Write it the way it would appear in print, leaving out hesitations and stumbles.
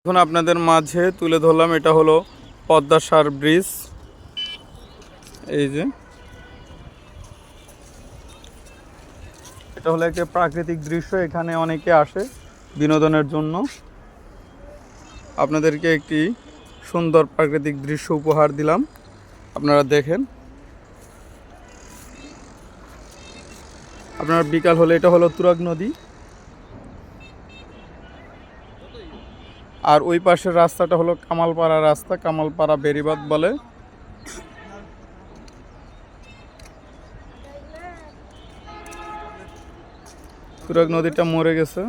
এখন আপনাদের মাঝে তুলে ধরলাম, এটা হলো পদ্মাসার ব্রিজ। এই যে এটা হলো একটা প্রাকৃতিক দৃশ্য, এখানে অনেকে আসে বিনোদনের জন্য। আপনাদেরকে একটি সুন্দর প্রাকৃতিক দৃশ্য উপহার দিলাম, আপনারা দেখেন। আপনার বিকাল হলে এটা হলো তুরাগ নদী, আর ওই পাশের রাস্তাটা হলো কামালপাড়া রাস্তা, কামালপাড়া বেরিবাদ বলে। তুরাগ নদীটা মরে গেছে।